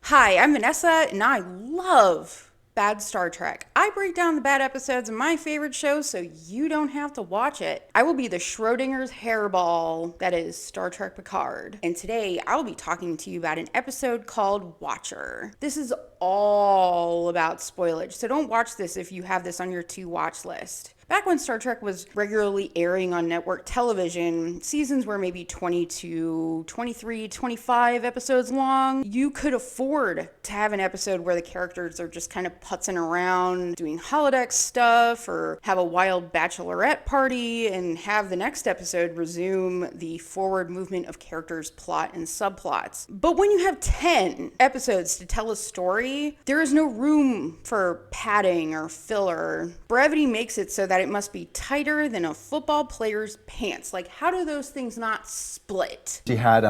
Hi, I'm Vanessa, and I love bad Star Trek. I break down the bad episodes of my favorite shows so you don't have to watch it. I will be the Schrodinger's hairball that is Star Trek Picard. And today I will be talking to you about an episode called Watcher. This is all about spoilage, so don't watch this if you have this on your to watch list. Back when Star Trek was regularly airing on network television, seasons were maybe 22, 23, 25 episodes long. You could afford to have an episode where the characters are just kind of putzing around, doing holodeck stuff, or have a wild bachelorette party, and have the next episode resume the forward movement of characters' plot and subplots. But when you have 10 episodes to tell a story, there is no room for padding or filler. Brevity makes it so that it must be tighter than a football player's pants. Like, how do those things not split? She had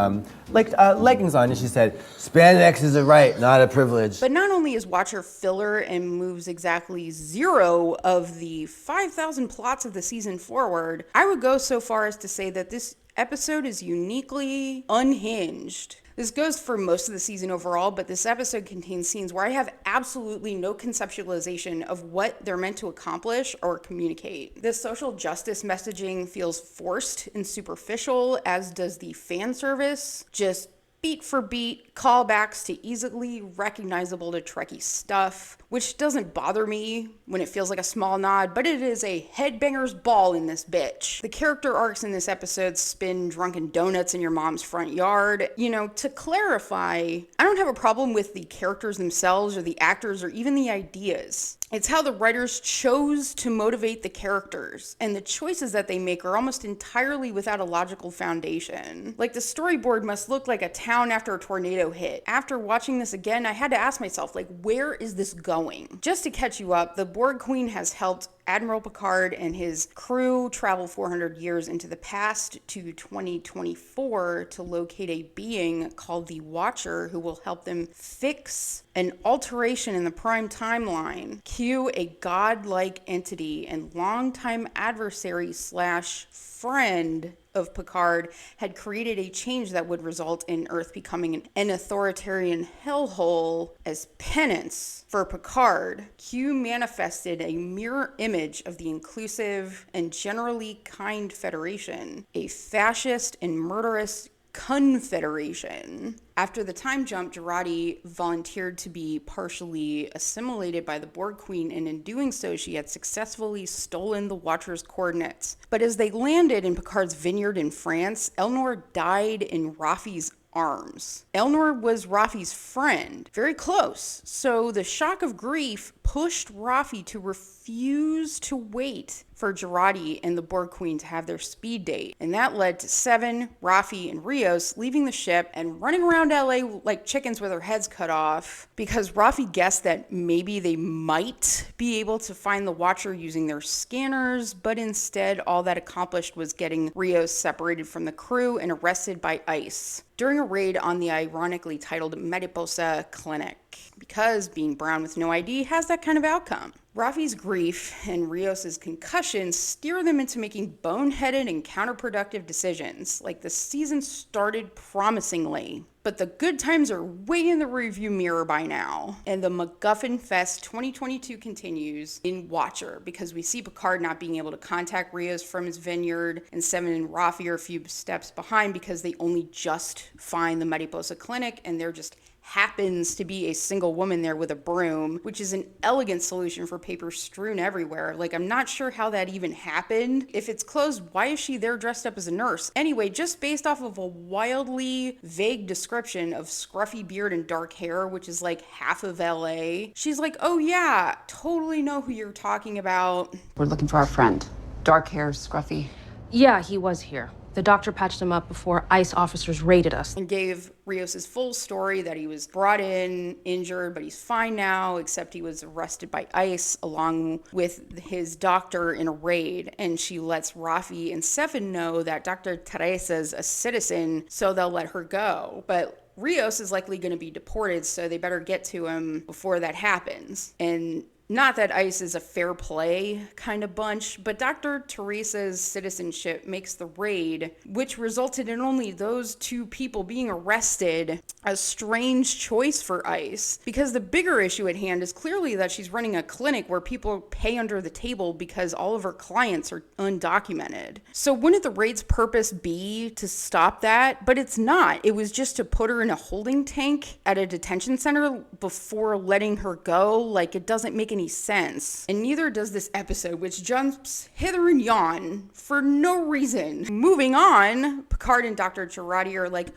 leggings on and she said, spandex is a right, not a privilege. But not only is Watcher filler and moves exactly 0 of the 5,000 plots of the season forward, I would go so far as to say that this episode is uniquely unhinged. This goes for most of the season overall, but this episode contains scenes where I have absolutely no conceptualization of what they're meant to accomplish or communicate. This social justice messaging feels forced and superficial, as does the fan service. Just beat for beat callbacks to easily recognizable to Trekkie stuff, which doesn't bother me when it feels like a small nod, but it is a headbanger's ball in this bitch. The character arcs in this episode spin drunken donuts in your mom's front yard. You know, to clarify, I don't have a problem with the characters themselves or the actors or even the ideas. It's how the writers chose to motivate the characters, and the choices that they make are almost entirely without a logical foundation. Like, the storyboard must look like a town after a tornado hit. After watching this again, I had to ask myself, like, where is this going? Just to catch you up, the Borg Queen has helped Admiral Picard and his crew travel 400 years into the past to 2024 to locate a being called the Watcher who will help them fix an alteration in the prime timeline. Q, a godlike entity and longtime adversary slash friend of Picard, had created a change that would result in Earth becoming an authoritarian hellhole as penance for Picard. Q manifested a mirror image of the inclusive and generally kind Federation, a fascist and murderous confederation. After the time jump, Jurati volunteered to be partially assimilated by the Borg Queen, and in doing so, she had successfully stolen the Watcher's coordinates. But as they landed in Picard's vineyard in France, Elnor died in Rafi's arms. Elnor was Rafi's friend, very close, so the shock of grief pushed Rafi to refuse to wait for Jurati and the Borg Queen to have their speed date. And that led to Seven, Rafi, and Rios leaving the ship and running around LA like chickens with their heads cut off, because Rafi guessed that maybe they might be able to find the Watcher using their scanners, but instead all that accomplished was getting Rios separated from the crew and arrested by ICE during a raid on the ironically titled Mariposa Clinic, because being brown with no ID has that kind of outcome. Rafi's grief and Rios's concussion steer them into making boneheaded and counterproductive decisions. Like, the season started promisingly, but the good times are way in the rearview mirror by now. And the MacGuffin Fest 2022 continues in Watcher, because we see Picard not being able to contact Rios from his vineyard, and Seven and Rafi are a few steps behind because they only just find the Mariposa Clinic, and they're just happens to be a single woman there with a broom, which is an elegant solution for paper strewn everywhere. Like, I'm not sure how that even happened. If it's closed, why is she there dressed up as a nurse? Anyway, just based off of a wildly vague description of scruffy beard and dark hair, which is like half of LA, she's like, oh yeah, totally know who you're talking about. We're looking for our friend. Dark hair, scruffy. Yeah, he was here. The doctor patched him up before ICE officers raided us. And gave Rios' full story that he was brought in, injured, but he's fine now, except he was arrested by ICE along with his doctor in a raid. And she lets Rafi and Seven know that Dr. Teresa's a citizen, so they'll let her go. But Rios is likely going to be deported, so they better get to him before that happens. And Not that ICE is a fair play kind of bunch, but Dr. Teresa's citizenship makes the raid, which resulted in only those two people being arrested, a strange choice for ICE. Because the bigger issue at hand is clearly that she's running a clinic where people pay under the table because all of her clients are undocumented. So wouldn't the raid's purpose be to stop that? But it's not. It was just to put her in a holding tank at a detention center before letting her go. Like, it doesn't make any sense. And neither does this episode, which jumps hither and yon for no reason. Moving on, Picard and Dr. Girardi are like,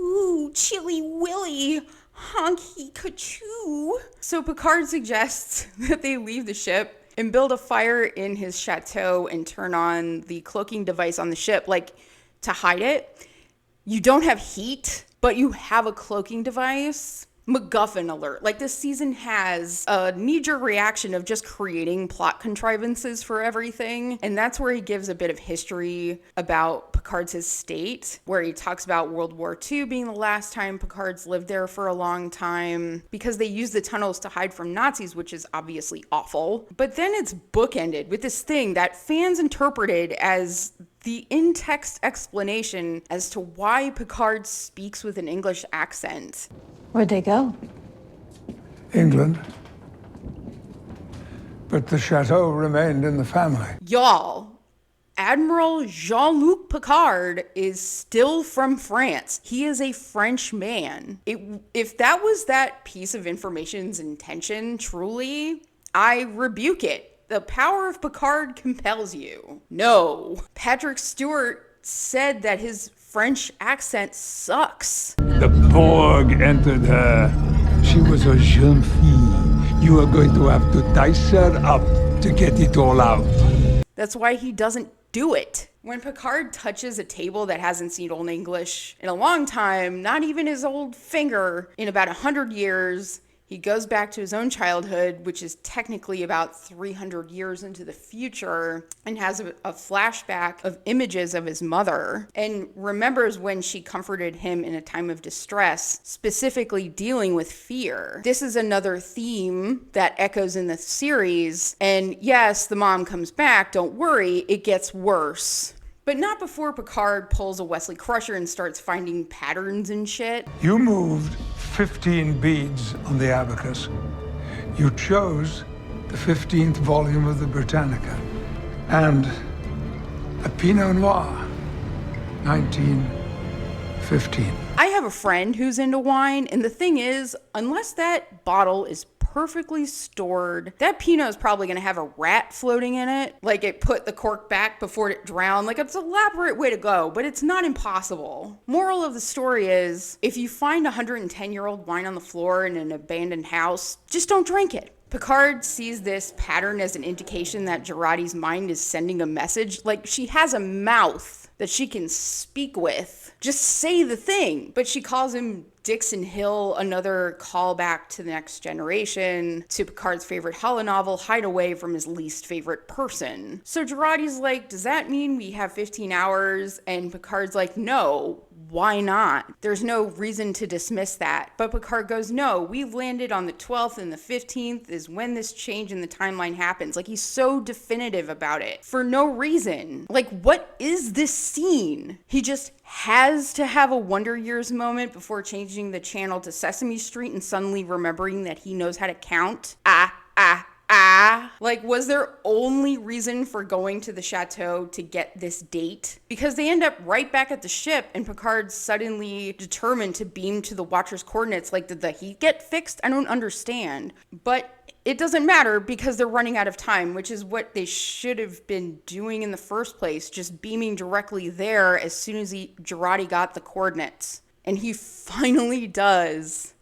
ooh, chilly willy, honky cachoo. So Picard suggests that they leave the ship and build a fire in his chateau and turn on the cloaking device on the ship, like, to hide it. You don't have heat, but you have a cloaking device. MacGuffin alert. Like, this season has a knee-jerk reaction of just creating plot contrivances for everything. And that's where he gives a bit of history about Picard's estate, where he talks about World War II being the last time Picard's lived there for a long time, because they used the tunnels to hide from Nazis, which is obviously awful. But then it's bookended with this thing that fans interpreted as the in-text explanation as to why Picard speaks with an English accent. Where'd they go? England. But the chateau remained in the family. Y'all, Admiral Jean-Luc Picard is still from France. He is a French man. If that was that piece of information's intention, truly, I rebuke it. The power of Picard compels you. No. Patrick Stewart said that his French accent sucks. The Borg entered her. She was a jeune fille. You are going to have to dice her up to get it all out. That's why he doesn't do it. When Picard touches a table that hasn't seen Old English in a long time, not even his old finger in about 100 years, he goes back to his own childhood, which is technically about 300 years into the future, and has a flashback of images of his mother, and remembers when she comforted him in a time of distress, specifically dealing with fear. This is another theme that echoes in the series, and yes, the mom comes back, don't worry, it gets worse. But not before Picard pulls a Wesley Crusher and starts finding patterns and shit. You moved 15 beads on the abacus. You chose the 15th volume of the Britannica and a Pinot Noir, 1915. I have a friend who's into wine, and the thing is, unless that bottle is perfectly stored, that Pinot is probably going to have a rat floating in it. Like, it put the cork back before it drowned. Like, it's an elaborate way to go, but it's not impossible. Moral of the story is, if you find 110-year-old wine on the floor in an abandoned house, just don't drink it. Picard sees this pattern as an indication that Girardi's mind is sending a message. Like, she has a mouth that she can speak with. Just say the thing. But she calls him Dixon Hill, another callback to the Next Generation, to Picard's favorite holonovel, Hideaway, from his least favorite person. So Girardi's like, does that mean we have 15 hours? And Picard's like, no, why not? There's no reason to dismiss that. But Picard goes, no, we've landed on the 12th, and the 15th is when this change in the timeline happens. Like, he's so definitive about it for no reason. Like, what is this scene? He just has to have a Wonder Years moment before changing the channel to Sesame Street and suddenly remembering that he knows how to count. Like, was there only reason for going to the chateau to get this date? Because they end up right back at the ship, and Picard's suddenly determined to beam to the Watcher's coordinates. Like, did the heat get fixed? I don't understand. But it doesn't matter because they're running out of time, which is what they should have been doing in the first place, just beaming directly there as soon as Girardi got the coordinates. And he finally does.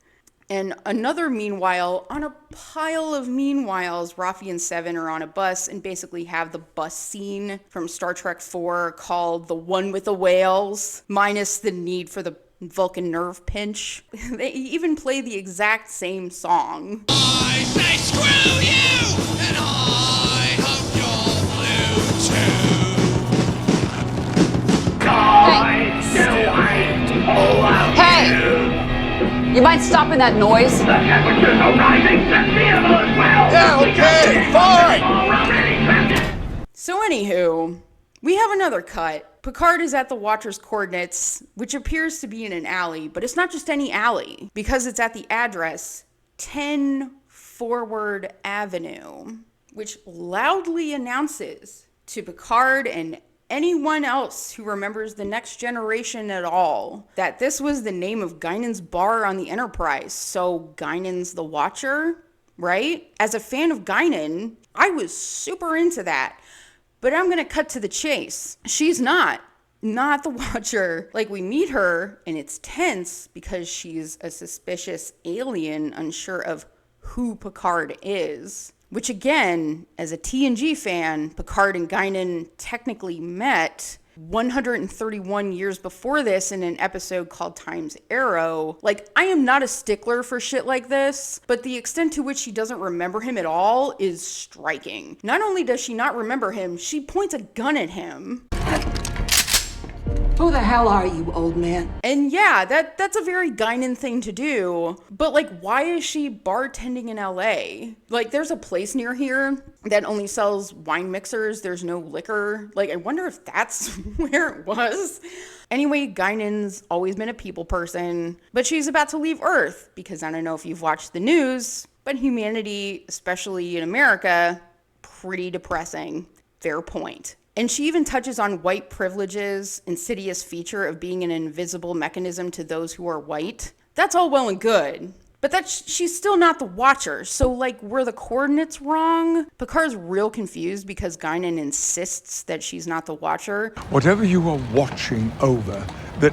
And another meanwhile, on a pile of meanwhiles, Raffi and Seven are on a bus and basically have the bus scene from Star Trek IV called The One with the Whales, minus the need for the Vulcan nerve pinch. They even play the exact same song. I say screw you, and I hope you're blue too. Hey! You mind stopping that noise? The temperature's are rising. Sustainable as well. Yeah, okay, fine. So anywho, we have another cut. Picard is at the Watcher's coordinates, which appears to be in an alley, but it's not just any alley, because it's at the address 10 Forward Avenue, which loudly announces to Picard and anyone else who remembers the Next Generation at all that this was the name of Guinan's bar on the Enterprise. So Guinan's the Watcher, right? As a fan of Guinan, I was super into that. But I'm gonna cut to the chase. She's not the Watcher. Like, we meet her and it's tense because she's a suspicious alien unsure of who Picard is. Which again, as a TNG fan, Picard and Guinan technically met 131 years before this in an episode called Time's Arrow. Like, I am not a stickler for shit like this, but the extent to which she doesn't remember him at all is striking. Not only does she not remember him, she points a gun at him. Who the hell are you, old man? And yeah, that's a very Guinan thing to do. But like, why is she bartending in LA? Like, there's a place near here that only sells wine mixers. There's no liquor. Like, I wonder if that's where it was. Anyway, Guinan's always been a people person, but she's about to leave Earth because I don't know if you've watched the news, but humanity, especially in America, pretty depressing. Fair point. And she even touches on white privilege's insidious feature of being an invisible mechanism to those who are white. That's all well and good, but she's still not the Watcher. So, like, were the coordinates wrong? Picard's real confused because Guinan insists that she's not the Watcher. Whatever you are watching over that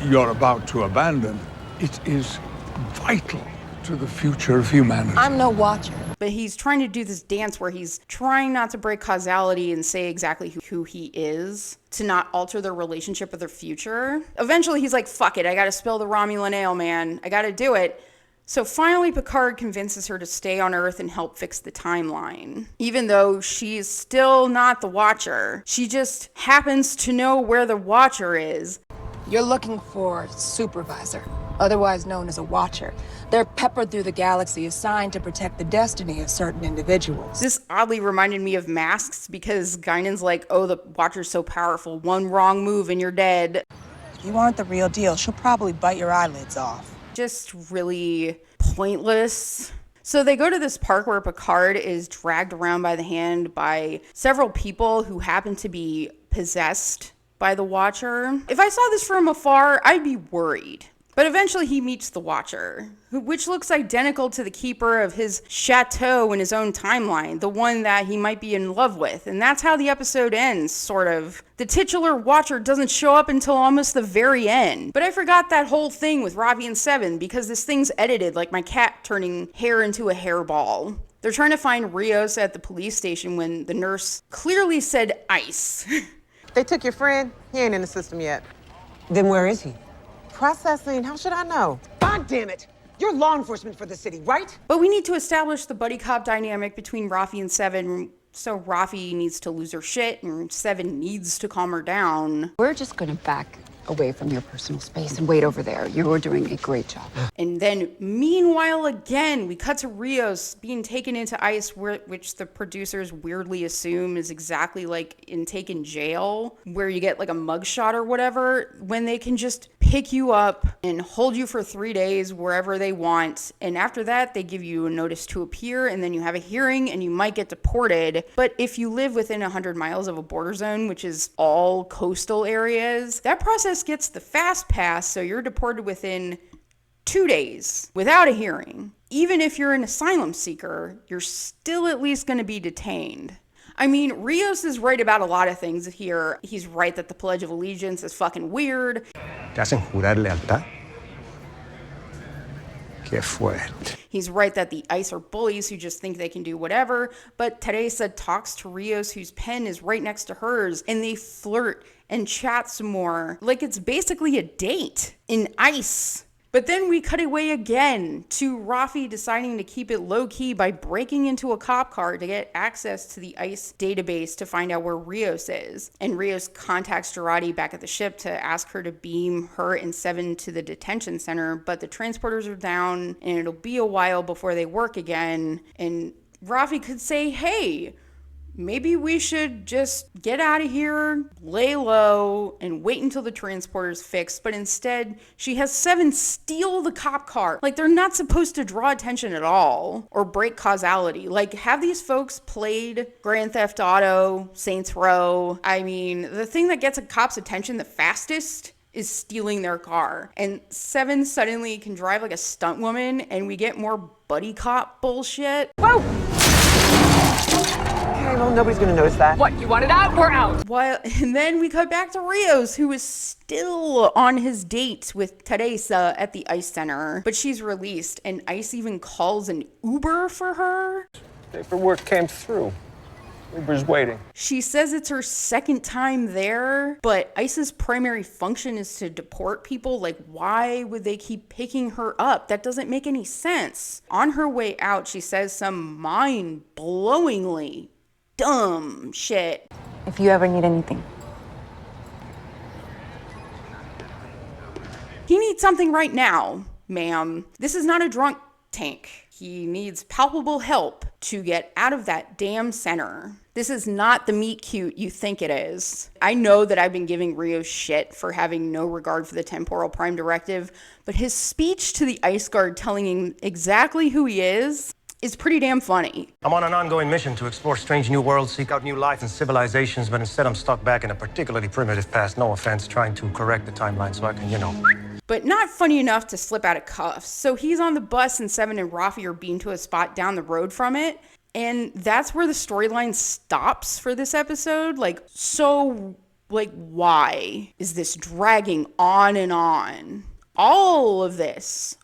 you're about to abandon, it is vital to the future of humanity. I'm no Watcher. But he's trying to do this dance where he's trying not to break causality and say exactly who he is to not alter their relationship or their future. Eventually he's like, fuck it, I gotta spill the Romulan ale, man. I gotta do it. So finally Picard convinces her to stay on Earth and help fix the timeline. Even though she's still not the Watcher. She just happens to know where the Watcher is. You're looking for Supervisor, otherwise known as a Watcher. They're peppered through the galaxy, assigned to protect the destiny of certain individuals. This oddly reminded me of Masks because Guinan's like, oh, the Watcher's so powerful. One wrong move and you're dead. If you aren't the real deal, she'll probably bite your eyelids off. Just really pointless. So they go to this park where Picard is dragged around by the hand by several people who happen to be possessed by the Watcher. If I saw this from afar, I'd be worried. But eventually he meets the Watcher, which looks identical to the keeper of his chateau in his own timeline, the one that he might be in love with. And that's how the episode ends, sort of. The titular Watcher doesn't show up until almost the very end. But I forgot that whole thing with Ravi and Seven because this thing's edited like my cat turning hair into a hairball. They're trying to find Rios at the police station when the nurse clearly said ice. They took your friend? He ain't in the system yet. Then where is he? Processing? How should I know? God damn it! You're law enforcement for the city, right? But we need to establish the buddy cop dynamic between Rafi and Seven, so Rafi needs to lose her shit and Seven needs to calm her down. We're just gonna back away from your personal space and wait over there. You're doing a great job. And then, meanwhile, again, we cut to Rios being taken into ice, which the producers weirdly assume is exactly like in Taken Jail, where you get like a mugshot or whatever, when they can just pick you up and hold you for 3 days wherever they want. And after that, they give you a notice to appear, and then you have a hearing, and you might get deported. But if you live within 100 miles of a border zone, which is all coastal areas, that process gets the fast pass, so you're deported within 2 days without a hearing. Even if you're an asylum seeker, you're still at least going to be detained. I mean, Rios is right about a lot of things here. He's right that the Pledge of Allegiance is fucking weird. ¿Te hacen jurar lealtad? Qué fuerte. He's right that the ICE are bullies who just think they can do whatever. But Teresa talks to Rios, whose pen is right next to hers, and they flirt and chat some more. Like it's basically a date in ICE. But then we cut away again to Rafi deciding to keep it low-key by breaking into a cop car to get access to the ICE database to find out where Rios is. And Rios contacts Girardi back at the ship to ask her to beam her and Seven to the detention center, but the transporters are down and it'll be a while before they work again. And Rafi could say, hey, maybe we should just get out of here, lay low, and wait until the transporter's fixed. But instead, she has Seven steal the cop car. Like, they're not supposed to draw attention at all or break causality. Like, have these folks played Grand Theft Auto, Saints Row? I mean, the thing that gets a cop's attention the fastest is stealing their car. And Seven suddenly can drive like a stunt woman, and we get more buddy cop bullshit. Whoa! Okay, well, nobody's gonna notice that. What, you want it out? We're out. And then we cut back to Rios, who is still on his date with Teresa at the ICE center, but she's released, and ICE even calls an Uber for her. Paperwork came through. Uber's waiting. She says it's her second time there, but ICE's primary function is to deport people. Like, why would they keep picking her up? That doesn't make any sense. On her way out, she says some mind-blowingly dumb shit. If you ever need anything. He needs something right now, ma'am. This is not a drunk tank. He needs palpable help to get out of that damn center. This is not the meet cute you think it is. I know that I've been giving Rios shit for having no regard for the temporal prime directive, but his speech to the ICE guard telling him exactly who he is pretty damn funny. I'm on an ongoing mission to explore strange new worlds, seek out new life and civilizations, but instead I'm stuck back in a particularly primitive past, no offense, trying to correct the timeline so I can, But not funny enough to slip out of cuffs. So he's on the bus and Seven and Rafi are beamed to a spot down the road from it. And that's where the storyline stops for this episode. Why is this dragging on and on? All of this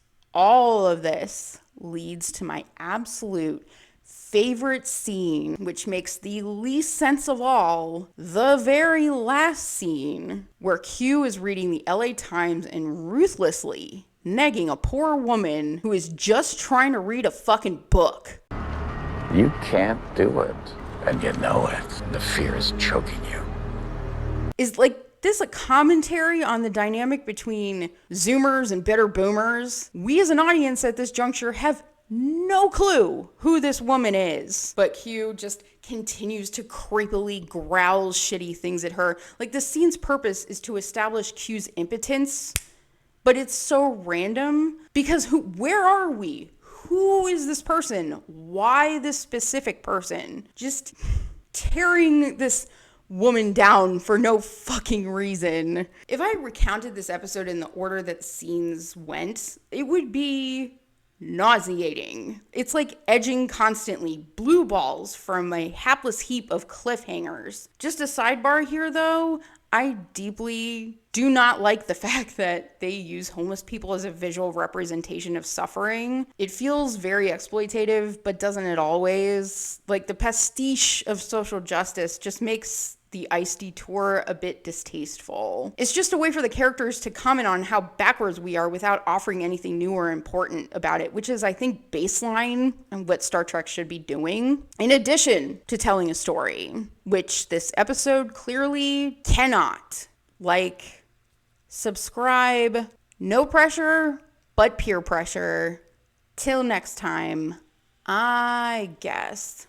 leads to my absolute favorite scene, which makes the least sense of all, the very last scene, where Q is reading the LA Times and ruthlessly negging a poor woman who is just trying to read a fucking book. You can't do it, and you know it. The fear is choking you. Is this a commentary on the dynamic between Zoomers and bitter boomers? We as an audience at this juncture have no clue who this woman is. But Q just continues to creepily growl shitty things at her. Like, the scene's purpose is to establish Q's impotence, but it's so random because where are we? Who is this person? Why this specific person? Just tearing this woman down for no fucking reason. If I recounted this episode in the order that the scenes went, it would be nauseating. It's like edging constantly blue balls from a hapless heap of cliffhangers. Just a sidebar here though, I deeply do not like the fact that they use homeless people as a visual representation of suffering. It feels very exploitative, but doesn't it always? Like, the pastiche of social justice just makes the ICE detour a bit distasteful. It's just a way for the characters to comment on how backwards we are without offering anything new or important about it, which is, I think, baseline and what Star Trek should be doing, in addition to telling a story, which this episode clearly cannot. Like, subscribe, no pressure, but peer pressure. Till next time, I guess.